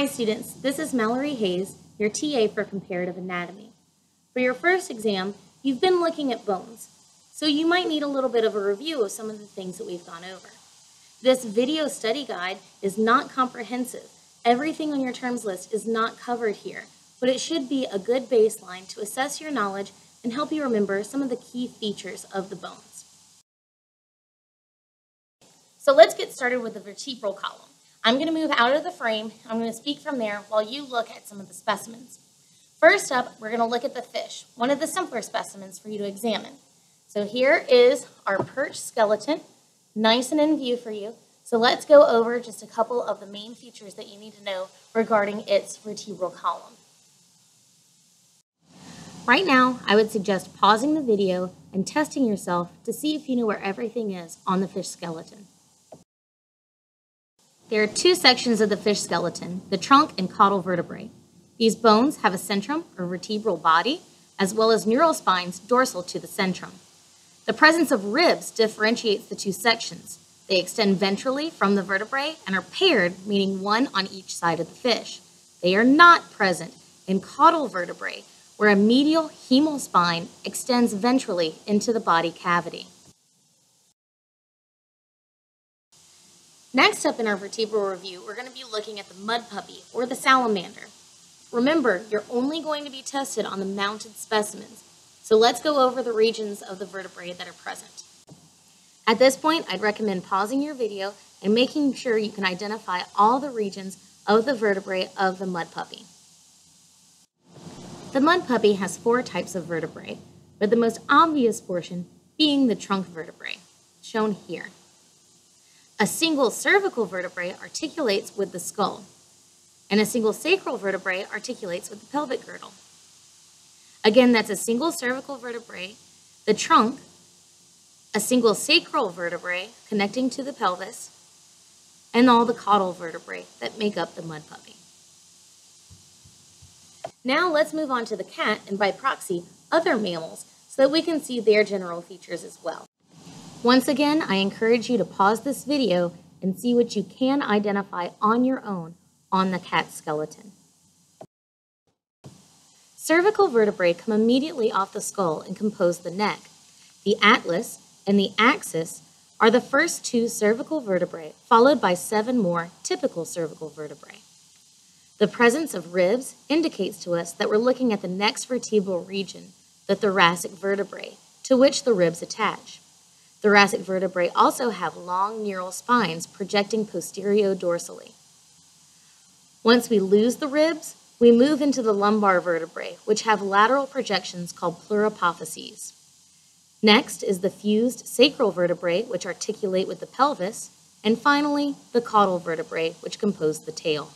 Hi students, this is Mallory Hayes, your TA for Comparative Anatomy. For your first exam, you've been looking at bones, so you might need a little bit of a review of some of the things that we've gone over. This video study guide is not comprehensive. Everything on your terms list is not covered here, but it should be a good baseline to assess your knowledge and help you remember some of the key features of the bones. So let's get started with the vertebral column. I'm going to move out of the frame. I'm going to speak from there while you look at some of the specimens. First up, we're going to look at the fish, one of the simpler specimens for you to examine. So here is our perch skeleton, nice and in view for you. So let's go over just a couple of the main features that you need to know regarding its vertebral column. Right now, I would suggest pausing the video and testing yourself to see if you know where everything is on the fish skeleton. There are two sections of the fish skeleton, the trunk and caudal vertebrae. These bones have a centrum or vertebral body, as well as neural spines dorsal to the centrum. The presence of ribs differentiates the two sections. They extend ventrally from the vertebrae and are paired, meaning one on each side of the fish. They are not present in caudal vertebrae, where a medial hemal spine extends ventrally into the body cavity. Next up in our vertebral review, we're going to be looking at the mudpuppy or the salamander. Remember, you're only going to be tested on the mounted specimens, so let's go over the regions of the vertebrae that are present. At this point, I'd recommend pausing your video and making sure you can identify all the regions of the vertebrae of the mudpuppy. The mudpuppy has four types of vertebrae, but the most obvious portion being the trunk vertebrae, shown here. A single cervical vertebrae articulates with the skull, and a single sacral vertebrae articulates with the pelvic girdle. Again, that's a single cervical vertebrae, the trunk, a single sacral vertebrae connecting to the pelvis, and all the caudal vertebrae that make up the mudpuppy. Now let's move on to the cat and by proxy, other mammals, so that we can see their general features as well. Once again, I encourage you to pause this video and see what you can identify on your own on the cat skeleton. Cervical vertebrae come immediately off the skull and compose the neck. The atlas and the axis are the first two cervical vertebrae, followed by 7 more typical cervical vertebrae. The presence of ribs indicates to us that we're looking at the next vertebral region, the thoracic vertebrae, to which the ribs attach. Thoracic vertebrae also have long neural spines projecting posterior-dorsally. Once we lose the ribs, we move into the lumbar vertebrae, which have lateral projections called pluripophyses. Next is the fused sacral vertebrae, which articulate with the pelvis, and finally, the caudal vertebrae, which compose the tail.